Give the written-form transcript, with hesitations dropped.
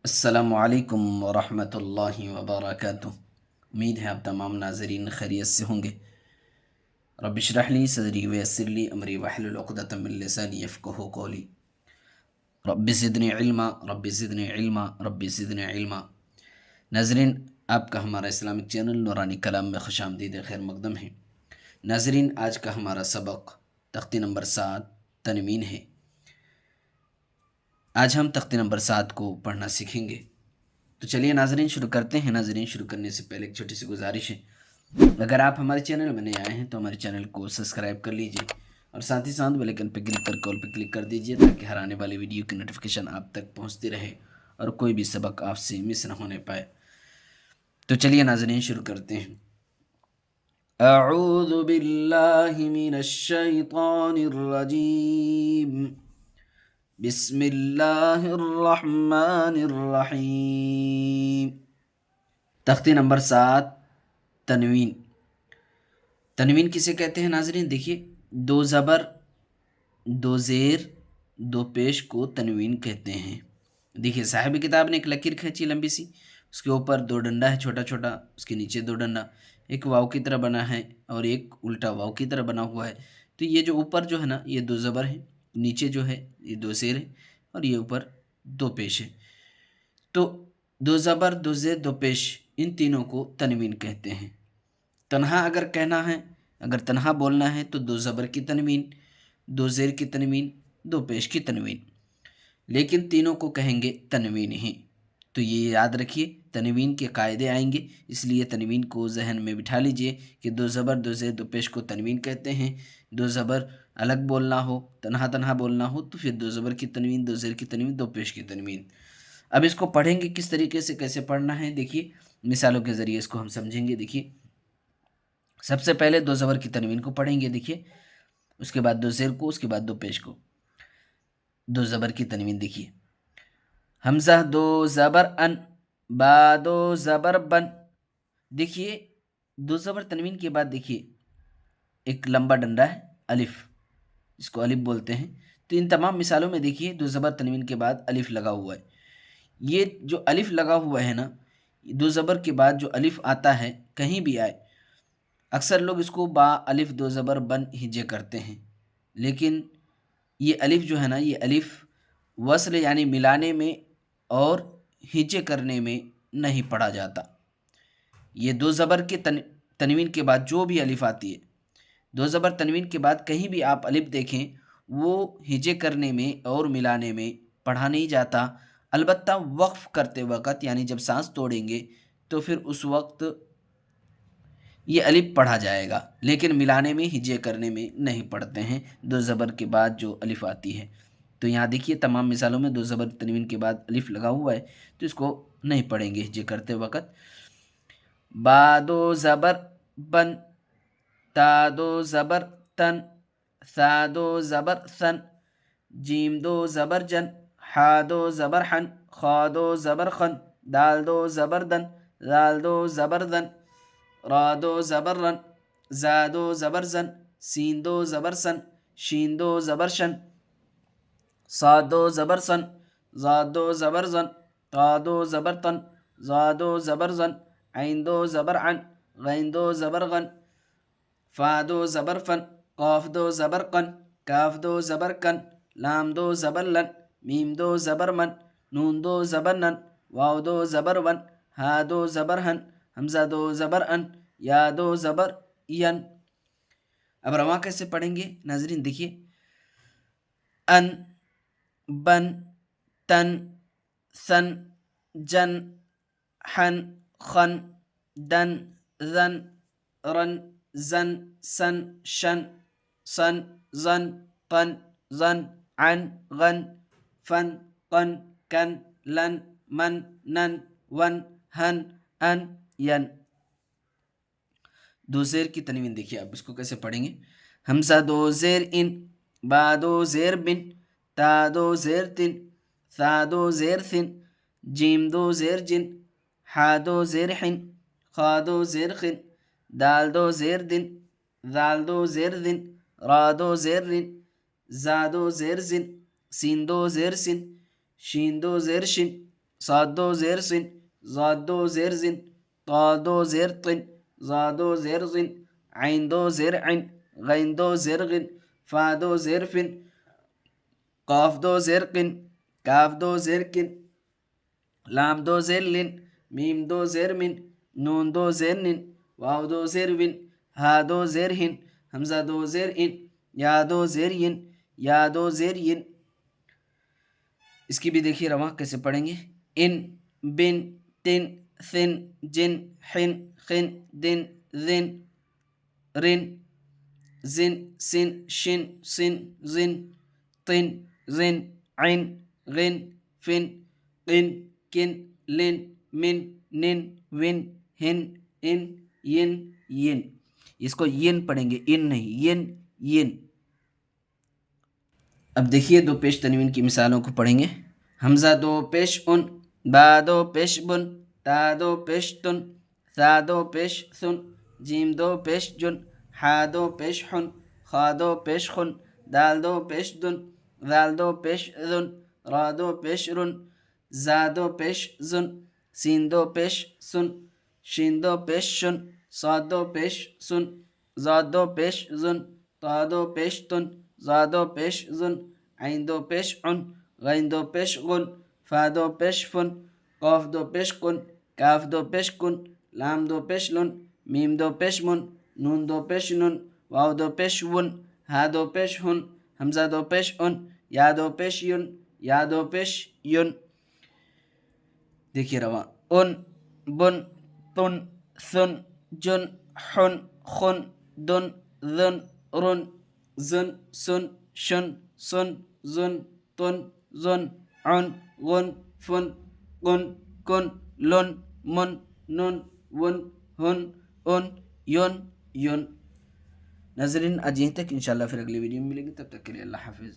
السلام علیکم ورحمۃ اللہ وبرکاتہ۔ امید ہے آپ تمام ناظرین خیریت سے ہوں گے۔ رب اشرح لی صدری ویسر لی امری واحلل عقدۃ من لسانی یفقہوا قولی۔ رب زدنی علما رب زدنی علما رب زدنی علما۔ ناظرین، آپ کا ہمارا اسلامک چینل نورانی کلام میں خوش آمدید خیر مقدم ہے۔ ناظرین، آج کا ہمارا سبق تختی نمبر 7 تنوین ہے۔ آج ہم تختی نمبر 7 کو پڑھنا سیکھیں گے۔ تو چلیے ناظرین شروع کرتے ہیں۔ ناظرین، شروع کرنے سے پہلے ایک چھوٹی سی گزارش ہے، اگر آپ ہمارے چینل میں نئے آئے ہیں تو ہمارے چینل کو سبسکرائب کر لیجئے اور ساتھ ہی ساتھ بیل آئیکن پہ کلک کر کال پہ کلک کر دیجئے تاکہ ہر آنے والی ویڈیو کی نوٹیفیکیشن آپ تک پہنچتی رہے اور کوئی بھی سبق آپ سے مس نہ ہونے پائے۔ تو چلیے ناظرین شروع کرتے ہیں۔ اعوذ باللہ من الشیطان الرجیم، بسم اللہ الرحمن الرحیم۔ تختی نمبر 7 تنوین۔ تنوین کسے کہتے ہیں ناظرین؟ دیکھیے، 2 زبر 2 زیر 2 پیش کو تنوین کہتے ہیں۔ دیکھیے صاحب کتاب نے ایک لکیر کھینچی لمبی سی، اس کے اوپر 2 ڈنڈا ہے چھوٹا چھوٹا، اس کے نیچے 2 ڈنڈا، ایک واو کی طرح بنا ہے اور ایک الٹا واو کی طرح بنا ہوا ہے۔ تو یہ جو اوپر جو ہے نا، یہ 2 زبر ہیں، نیچے جو ہے یہ 2 زیر ہیں اور یہ اوپر 2 پیش ہے۔ تو 2 زبر 2 زیر 2 پیش، ان تینوں کو تنوین کہتے ہیں۔ تنہا اگر کہنا ہے، اگر تنہا بولنا ہے تو 2 زبر کی تنوین، 2 زیر کی تنوین، 2 پیش کی تنوین، لیکن تینوں کو کہیں گے تنوین ہی۔ تو یہ یاد رکھیے، تنوین کے قاعدے آئیں گے، اس لیے تنوین کو ذہن میں بٹھا لیجئے کہ 2 زبر 2 زیر 2 پیش کو تنوین کہتے ہیں۔ 2 زبر الگ بولنا ہو، تنہا تنہا بولنا ہو تو پھر 2 زبر کی تنوین، 2 زیر کی تنوین، 2 پیش کی تنوین۔ اب اس کو پڑھیں گے کس طریقے سے، کیسے پڑھنا ہے، دیکھیے مثالوں کے ذریعے اس کو ہم سمجھیں گے۔ دیکھیے سب سے پہلے 2 زبر کی تنوین کو پڑھیں گے، دیکھیے، اس کے بعد 2 زیر کو، اس کے بعد 2 پیش کو۔ 2 زبر کی تنوین دیکھیے، حمزہ 2 زبر ان، با 2 زبر بن۔ دیکھیے 2 زبر تنوین کے بعد دیکھیے ایک لمبا ڈنڈا ہے الف، اس کو الف بولتے ہیں۔ تو ان تمام مثالوں میں دیکھیے 2 زبر تنوین کے بعد الف لگا ہوا ہے۔ یہ جو الف لگا ہوا ہے نا، 2 زبر کے بعد جو الف آتا ہے کہیں بھی آئے، اکثر لوگ اس کو با الف 2 زبر بن ہجے کرتے ہیں، لیکن یہ الف جو ہے نا، یہ الف وصل یعنی ملانے میں اور ہجے کرنے میں نہیں پڑھا جاتا۔ یہ 2 زبر کے تنوین کے بعد جو بھی الف آتی ہے، 2 زبر تنوین کے بعد کہیں بھی آپ الف دیکھیں، وہ ہجے کرنے میں اور ملانے میں پڑھا نہیں جاتا، البتہ وقف کرتے وقت یعنی جب سانس توڑیں گے تو پھر اس وقت یہ الف پڑھا جائے گا، لیکن ملانے میں ہجے کرنے میں نہیں پڑھتے ہیں 2 زبر کے بعد جو الف آتی ہے۔ تو یہاں دیکھیے تمام مثالوں میں 2 زبر تنوین کے بعد الف لگا ہوا ہے، تو اس کو نہیں پڑھیں گے ہجے کرتے وقت۔ با 2 زبر بن، تا 2 زبر تن، ثا 2 زبر ثن، جیم 2 زبر جن، حا 2 زبر حن، خا 2 زبر خن، دال 2 زبر دن، ذال 2 زبر دن، را 2 زبر رن، زا 2 زبر زن، سین 2 زبر سن، شین 2 زبر شن، صاد 2 زبر سن، زاد 2 زبر زن، طا 2 زبر تن، زا 2 زبر زن، عین 2 زبر عن، غین 2 زبر غن، فا 2 زبر فن، قاف 2 زبر قن، کاف 2 زبر کن، لام 2 زبر لن، میم 2 زبر من، نون 2 زبر نن، واو 2 زبر ون، ہا 2 زبر ہن، حمزہ 2 زبر ان، یا 2 زبر ین۔ اب رواں کیسے پڑھیں گے ناظرین؟ دیکھیے، ان، بن، تن، ثن، جن، حن، خن، دن، ذن، رن، زن، سن، شن، صن، زن، قن، زن، عن، غن، فن، قن، کن، لن، من، نن، ون، ہن، ان، ین۔ 2 زیر کی تنوین دیکھیے، اب اس کو کیسے پڑھیں گے؟ حمزہ 2 زیر ان، با 2 زیر بن، تا 2 زیر تن، ثا 2 زیر ثن، جیم 2 زیر جن، حا 2 زیر حن، خا 2 زیر خن، دال 2 زیر دن، ذال 2 زیر دن، را 2 زیر رن، زا 2 زیر زن، سین 2 زیر سن، شین 2 زیر شن، صاد دو زیر سن، ضاد دو زیر زن، طا دو زیر طن، ظا دو زیر ظن، عین دو زیر عن، غین دو زیر غن، فا دو زیر فن، قاف دو زیر قن، کاف دو زیر کن، لام دو زیر لن، میم دو زیر من، نون دو زیر نن، واو دو زیر ون، ہا دو زیر ہن، حمزہ دو زیر ان، یا دو زیر ین، یا دو زیر ین. اس کی بھی دیکھیے رواں کیسے پڑھیں گے. ان، بن، تن، ثن، جن، حن، خن، دن، ذن، رن، زن، سن، شن، سن، زن، طن، زن، عن، غن، فن، قن، کن، لن، من، نن، ون، ہن، ان، ین، ین. اس کو ین پڑھیں گے، ان نہیں، ین، ین. اب دیکھیے دو پیش تنوین کی مثالوں کو پڑھیں گے. حمزہ دو پیش ان، با دو پیش بن، تا دو پیش تن، ثا دو پیش ثن، جیم دو پیش جن، حا دو پیش حن، خا دو پیش خن، دال دو پیش دن، ذال دو پیش ذن، را دو پیش رن، زا دو پیش زن، سین دو پیش سن، شین دو پیش شن، صاد دو پیش سن، زاد دو پیش زن، طا دو پیش تن، ظا دو پیش زن، عین دو پیش عن، غین دو پیش غن، فا دو پیش فن، قاف دو پیش قن، کاف دو پیش کن، لام دو پیش لن، میم دو پیش من، نون دو پیش نن، واو دو پیش ون، ہا دو پیش ہن، حمزہ دو پیش ان، یا دو پیش ین، یا دو پیش ین. دیکھیے رواں. ان، بن، تن، ثن، جن، حن، خن، دن، ذن، رن، زن، سن، شن، سن، زن، طن، زن، عن، غن، فن، قن، کن، لن، من، نن، ون، ہن، ان، ین، ین. ناظرین آج یہیں تک، انشاءاللہ پھر اگلی ویڈیو میں ملیں گے، تب تک کے لیے اللہ حافظ.